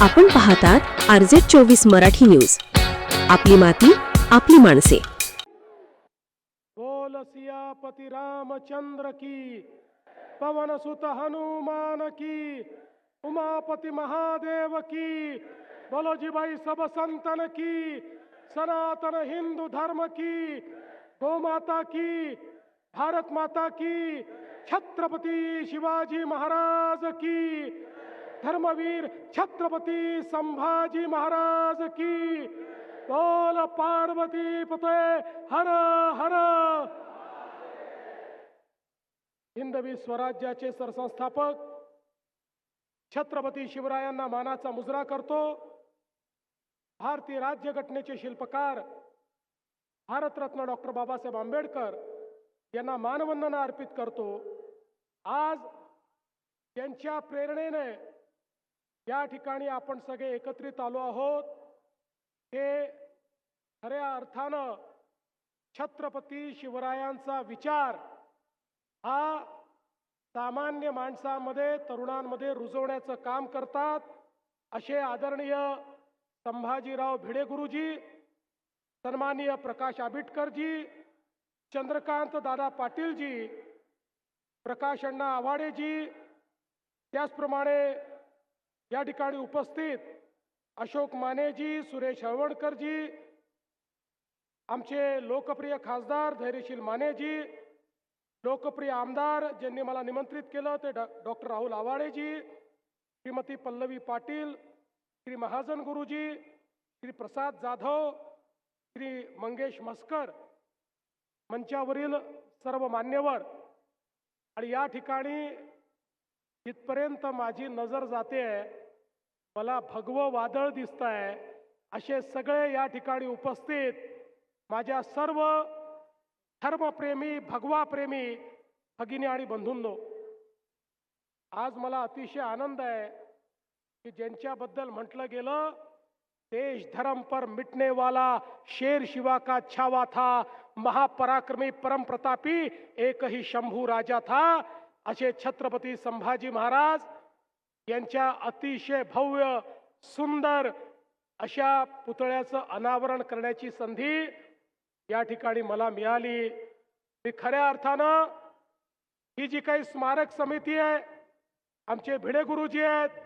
आपण पाहतात RZ24 Marathi news. आपली माती आपली माणसे. बोल सियापति रामचंद्र की, पवन सुत हनुमान की, उमापति महादेव की, बोलो जी भाई सब संतन की, सनातन हिंदू धर्म की, गौ माता की, भारत माता की, छत्रपति शिवाजी महाराज की, धर्मवीर छत्रपति संभाजी महाराज की, बोल पार्वती पते हर हर. हिंदवी स्वराज्याचे सरसंस्थापक छत्रपती शिवरायांना मानाचा मुजरा करतो. भारतीय राज्यघटनेचे शिल्पकार भारतरत्न डॉक्टर बाबासाहेब आंबेडकर यांना मानवंदना अर्पित करतो. आज त्यांच्या प्रेरणेने या ठिकाणी आपण सगळे एकत्रित आलो आहोत. हे खऱ्या अर्थानं छत्रपती शिवरायांचा विचार हा सामान्य माणसांमध्ये, तरुणांमध्ये रुजवण्याचं काम करतात. असे आदरणीय संभाजीराव भिडे गुरुजी, सन्माननीय प्रकाश आंबेडकरजी, चंद्रकांत दादा पाटीलजी, प्रकाश अण्णा आव्हाडेजी, त्याचप्रमाणे या ठिकाणी उपस्थित अशोक मानेजी, सुरेश हळवणकरजी, आमचे लोकप्रिय खासदार धैर्यशील मानेजी, लोकप्रिय आमदार ज्यांनी मला निमंत्रित केलं ते डॉक्टर राहुल आव्हाडेजी, श्रीमती पल्लवी पाटील, श्री महाजन गुरुजी, श्री प्रसाद जाधव, श्री मंगेश मस्कर, मंचावरील सर्व मान्यवर, आणि या ठिकाणी जिथपर्यंत माझी नजर जाते मला भगवं वादळ दिसतंय असे सगळे या ठिकाणी उपस्थित माझ्या सर्व धर्मप्रेमी, भगवाप्रेमी भगिनी आणि बंधूंनो, आज मला अतिशय आनंद आहे की ज्यांच्याबद्दल म्हटलं गेलं, देश धर्म पर मिटने वाला शेर शिवा का छावा था, महापराक्रमी परम प्रतापी एक ही शंभू राजा था, असे छत्रपती संभाजी महाराज यांच्या अतिशय भव्य सुंदर अशा पुतळ्याचं अनावरण करण्याची संधी या ठिकाणी मला मिळाली. मी खऱ्या अर्थानं ही जी काही स्मारक समिती आहे, आमचे भिडे गुरुजी आहेत,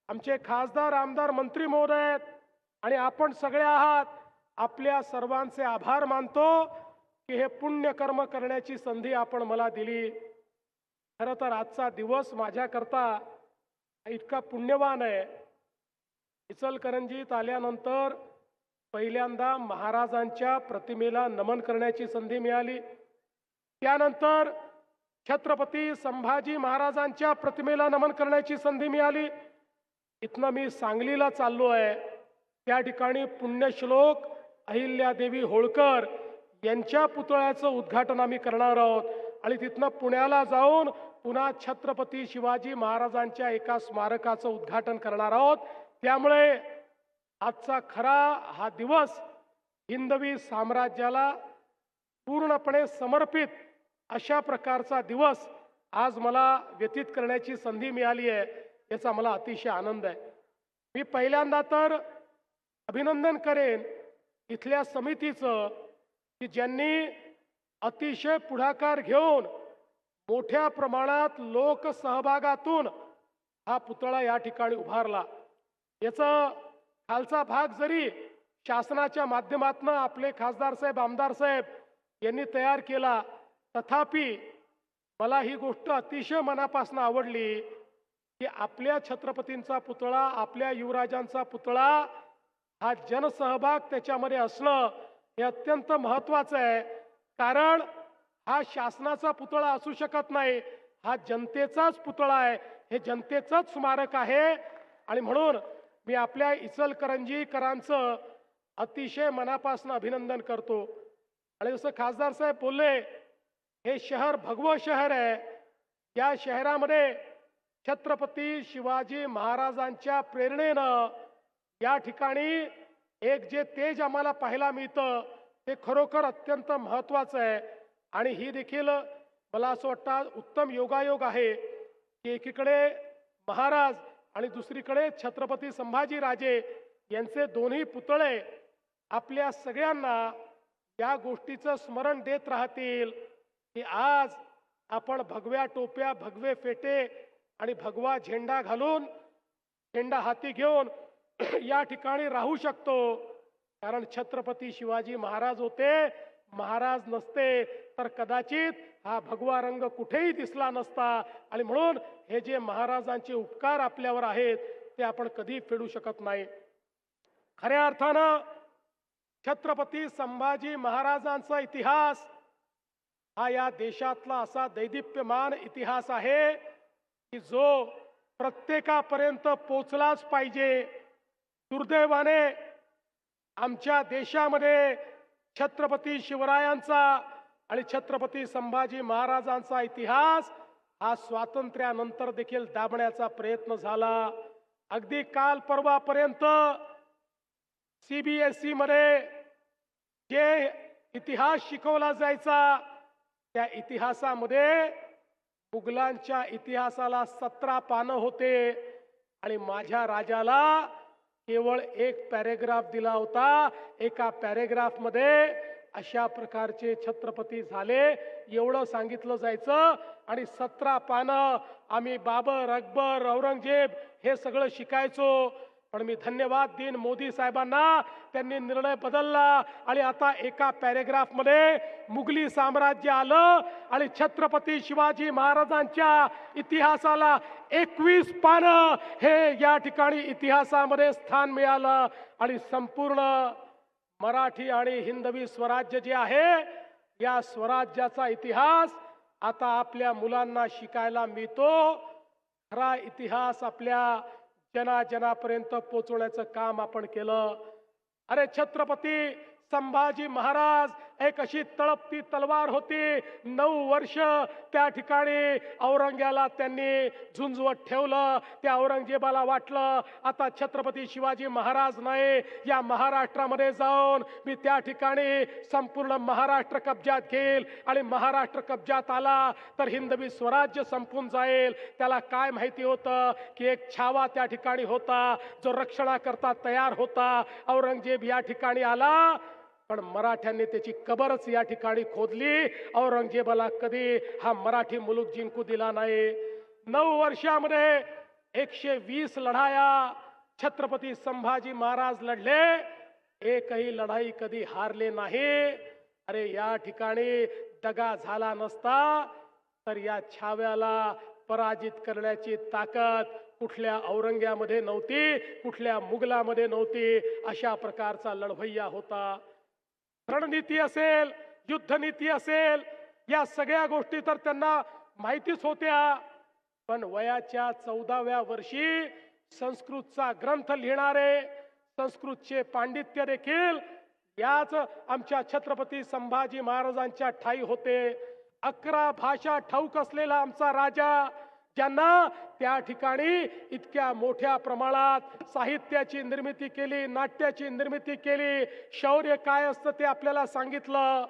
आमचे खासदार, आमदार, मंत्री महोदय आहेत, आणि आपण सगळे आहात, आपल्या सर्वांचे आभार मानतो की हे पुण्यकर्म करण्याची संधी आपण मला दिली. खरं तर आजचा दिवस माझ्याकरता इतका पुण्यवान आहे. इचलकरंजीत आल्यानंतर पहिल्यांदा महाराजांच्या प्रतिमेला नमन करण्याची संधी मिळाली. त्यानंतर छत्रपती संभाजी महाराजांच्या प्रतिमेला नमन करण्याची संधी मिळाली. इथनं मी सांगलीला चाललो आहे. त्या ठिकाणी पुण्यश्लोक अहिल्यादेवी होळकर यांच्या पुतळ्याचं उद्घाटन आम्ही करणार आहोत, आणि तिथनं पुण्याला जाऊन पुन्हा छत्रपती शिवाजी महाराजांच्या एका स्मारकाचं उद्घाटन करणार आहोत. त्यामुळे आजचा खरा हा दिवस हिंदवी साम्राज्याला पूर्णपणे समर्पित अशा प्रकारचा दिवस आज मला व्यतीत करण्याची संधी मिळाली आहे, याचा मला अतिशय आनंद आहे. मी पहिल्यांदा तर अभिनंदन करेन इथल्या समितीचं की ज्यांनी अतिशय पुढाकार घेऊन मोठ्या प्रमाणात लोकसहभागातून हा पुतळा या ठिकाणी उभारला. याचा खालचा भाग जरी शासनाच्या माध्यमातून आपले खासदार साहेब, आमदार साहेब यांनी तयार केला, तथापि मला ही गोष्ट अतिशय मनापासून आवडली की आपल्या छत्रपतींचा पुतळा, आपल्या युवराजांचा पुतळा, हा जनसहभाग त्याच्यामध्ये असणं हे अत्यंत महत्त्वाचं आहे. कारण हा शासनाचा पुतळा असू शकत नाही, हा जनतेचाच पुतळा आहे, हे जनतेचंच स्मारक आहे. आणि म्हणून मी आपल्या इचलकरंजीकरांचं अतिशय मनापासून अभिनंदन करतो. आणि जसं खासदार साहेब बोलले, हे शहर भगवं शहर आहे. या शहरामध्ये छत्रपती शिवाजी महाराजांच्या प्रेरणेनं या ठिकाणी एक जे तेज आम्हाला पाहायला मिळतं ते खरोखर अत्यंत महत्त्वाचं आहे. आणि ही देखील मला असं वाटतं उत्तम योगायोग आहे की एकीकडे महाराज आणि दुसरीकडे छत्रपती संभाजीराजे यांचे दोन्ही पुतळे आपल्या सगळ्यांना या गोष्टीचं स्मरण देत राहतील की आज आपण भगव्या टोप्या, भगवे फेटे आणि भगवा झेंडा घालून, झेंडा हाती घेऊन या ठिकाणी राहू शकतो. कारण छत्रपती शिवाजी महाराज होते. महाराज नसते तर कदाचित हा भगवा रंग कुठेही दिसला नसता. आणि म्हणून हे जे महाराजांचे उपकार आपल्यावर आहेत ते आपण कधी फेडू शकत नाही. खऱ्या अर्थानं छत्रपती संभाजी महाराजांचा इतिहास हा या देशातला असा दैदिप्यमान इतिहास आहे की जो प्रत्येकापर्यंत पोचलाच पाहिजे. दुर्दैवाने आमच्या देशामध्ये छत्रपती शिवरायांचा आणि छत्रपती संभाजी महाराजांचा इतिहास हा स्वातंत्र्यानंतर देखील दाबण्याचा प्रयत्न झाला. अगदी काल परवापर्यंत CBSE मध्ये जे इतिहास शिकवला जायचा त्या इतिहासामध्ये मुघलांच्या इतिहासाला 17 पानं होते आणि माझ्या राजाला केवळ एक पॅरेग्राफ दिला होता. एका पॅरेग्राफ मध्ये अशा प्रकारचे छत्रपती झाले एवढं सांगितलं जायचं आणि 17 पानं आम्ही बाबर, अकबर, औरंगजेब हे सगळं शिकायचो. पण मी धन्यवाद देईन मोदी साहेबांना, त्यांनी निर्णय बदलला आणि आता एका पॅरेग्राफ मध्ये मुघली साम्राज्य आलं आणि छत्रपती शिवाजी महाराजांच्या इतिहासाला 21 पानं हे या ठिकाणी इतिहासामध्ये स्थान मिळालं. आणि संपूर्ण मराठी आणि हिंदवी स्वराज्य जे आहे या स्वराज्याचा इतिहास आता आपल्या मुलांना शिकायला मिळतो. खरा इतिहास आपल्या जनाजनापर्यंत पोहोचवण्याचं काम आपण केलं. अरे छत्रपती संभाजी महाराज एक अशी तळपती तलवार होती. 9 वर्ष त्या ठिकाणी औरंग्याला त्यांनी झुंजवत ठेवलं. त्या औरंगजेबाला वाटलं आता छत्रपती शिवाजी महाराज नाही, या महाराष्ट्रामध्ये जाऊन मी त्या ठिकाणी संपूर्ण महाराष्ट्र कब्जात घेईल आणि महाराष्ट्र कब्जात आला तर हिंदवी स्वराज्य संपून जाईल. त्याला काय माहिती होतं की एक छावा त्या ठिकाणी होता जो रक्षणाकरता तयार होता. औरंगजेब या ठिकाणी आला पण मराठ्यांनी त्याची कबरच या ठिकाणी खोदली. औरंगजेबाला कधी हा मराठी मुलूक जिंकू दिला नाही. 9 वर्षामध्ये 120 लढाया छत्रपती संभाजी महाराज लढले. एकही लढाई कधी हारले नाही. अरे या ठिकाणी दगा झाला नसता तर या छाव्याला पराजित करण्याची ताकद कुठल्या औरंग्यामध्ये नव्हती, कुठल्या मुघलामध्ये नव्हती. अशा प्रकारचा लढवय्या होता. रणनीती असेल, युद्धनीती असेल, या सगळ्या गोष्टी तर त्यांना माहितीच होत्या. पण वयाच्या 14व्या वर्षी संस्कृतचा ग्रंथ लिहिणारे, संस्कृतचे पांडित्य देखील याच आमच्या छत्रपती संभाजी महाराजांच्या ठाई होते. 11 भाषा ठाऊक असलेला आमचा राजा, ज्यांना त्या ठिकाणी इतक्या मोठ्या प्रमाणात साहित्याची निर्मिती केली, नाट्याची निर्मिती केली, शौर्य काय असतं ते आपल्याला सांगितलं.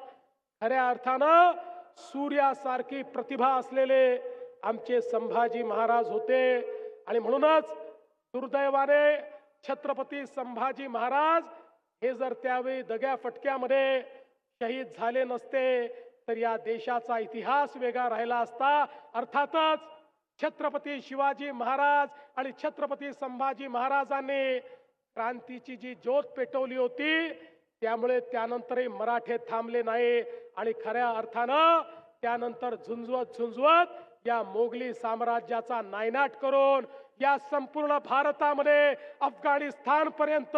खऱ्या अर्थानं सूर्यासारखी प्रतिभा असलेले आमचे संभाजी महाराज होते. आणि म्हणूनच दुर्दैवाने छत्रपती संभाजी महाराज हे जर त्यावेळी दग्या फटक्यामध्ये शहीद झाले नसते तर या देशाचा इतिहास वेगळा राहिला असता. अर्थातच छत्रपती शिवाजी महाराज आणि छत्रपती संभाजी महाराजांनी क्रांतीची जी ज्योत पेटवली होती त्यामुळे त्यानंतरही मराठे थांबले नाही. आणि खऱ्या अर्थानं त्यानंतर झुंजवत या मोगली साम्राज्याचा नायनाट करून या संपूर्ण भारतामध्ये अफगाणिस्तान पर्यंत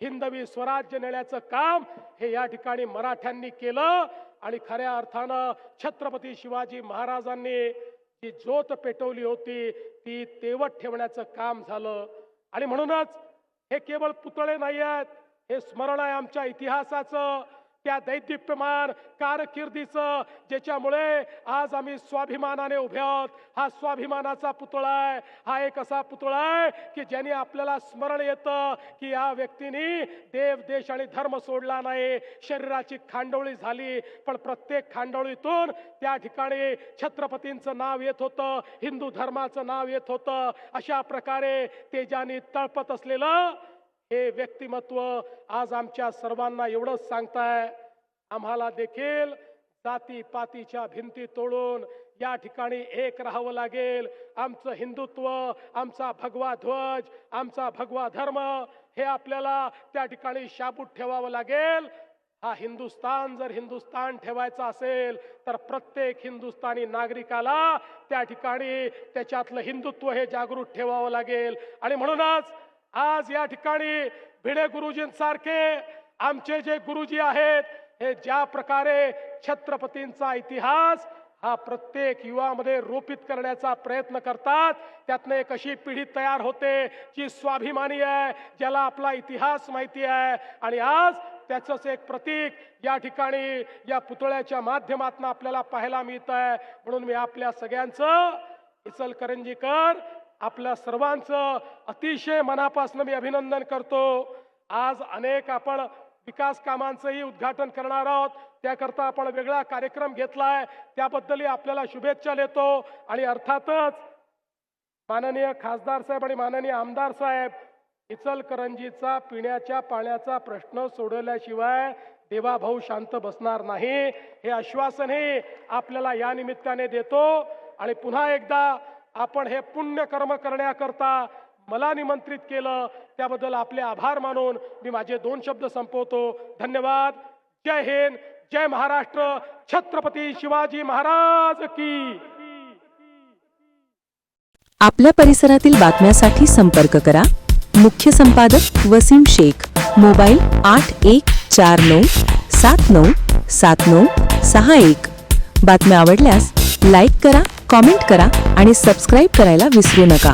हिंदवी स्वराज्य नेण्याचं काम हे या ठिकाणी मराठ्यांनी केलं. आणि खऱ्या अर्थानं छत्रपती शिवाजी महाराजांनी जी ज्योत पेटवली होती ती तेवत ठेवण्याचं काम झालं. आणि म्हणूनच हे केवळ पुतळे नाही आहेत, हे स्मरण आहे आमच्या इतिहासाचं. त्या दैदिप्यमान कारकिर्दीचं, ज्याच्यामुळे आज आम्ही स्वाभिमानाने उभे आहोत. हा स्वाभिमानाचा पुतळा आहे. हा एक असा पुतळा आहे की ज्याने आपल्याला स्मरण येतं की या व्यक्तीने देव, देश आणि धर्म सोडला नाही. शरीराची खांडोळी झाली, पण प्रत्येक खांडोळीतून त्या ठिकाणी छत्रपतींचं नाव येत होतं, हिंदू धर्माचं नाव येत होतं. अशा प्रकारे तेजाने तळपत असलेलं हे व्यक्तिमत्व आज आमच्या सर्वांना एवढंच सांगताय, आम्हाला देखील जातीपातीच्या भिंती तोडून या ठिकाणी एक राहावं लागेल. आमचं हिंदुत्व, आमचा भगवा ध्वज, आमचा भगवा धर्म हे आपल्याला त्या ठिकाणी शाबूत ठेवावं लागेल. हा हिंदुस्तान जर हिंदुस्तान ठेवायचा असेल तर प्रत्येक हिंदुस्थानी नागरिकाला त्या ठिकाणी त्याच्यातलं हिंदुत्व हे जागृत ठेवावं लागेल. आणि म्हणूनच आज या ठिकाणी भिडे गुरुजींसारखे आमचे जे गुरुजी आहेत, हे ज्या प्रकारे छत्रपतींचा इतिहास हा प्रत्येक युवामध्ये रोपित करण्याचा प्रयत्न करतात, त्यातनं एक अशी पिढी तयार होते जी स्वाभिमानी आहे, ज्याला आपला इतिहास माहिती आहे. आणि आज त्याचंच एक प्रतीक या ठिकाणी या पुतळ्याच्या माध्यमातून आपल्याला पाहायला मिळत आहे. म्हणून मी आपल्या सगळ्यांचं, इचलकरंजीकर आपल्या सर्वांचं अतिशय मनापासून मी अभिनंदन करतो. आज अनेक आपण विकास कामांचंही उद्घाटन करणार आहोत. त्याकरता आपण वेगळा कार्यक्रम घेतलाय, त्याबद्दलही आपल्याला शुभेच्छा देतो. आणि अर्थातच माननीय खासदार साहेब आणि माननीय आमदार साहेब, इचलकरंजीचा पिण्याच्या पाण्याचा प्रश्न सोडवल्याशिवाय देवाभाऊ शांत बसणार नाही, हे आश्वासनही आपल्याला या निमित्ताने देतो. आणि पुन्हा एकदा आपण हे पुण्यकर्म करण्याकरता मला निमंत्रित केलं, त्याबद्दल आपले आभार मानून मी माझे 2 शब्द संपवतो. धन्यवाद. जय हिंद, जय महाराष्ट्र. छत्रपती शिवाजी महाराज की. आपल्या परिसरातील बातम्यांसाठी संपर्क करा. मुख्य संपादक वसीम शेख. मोबाईल 8149797961. बातम्या आवडल्यास लाईक करा, कॉमेंट करा आणि सबस्क्राईब करायला विसरू नका.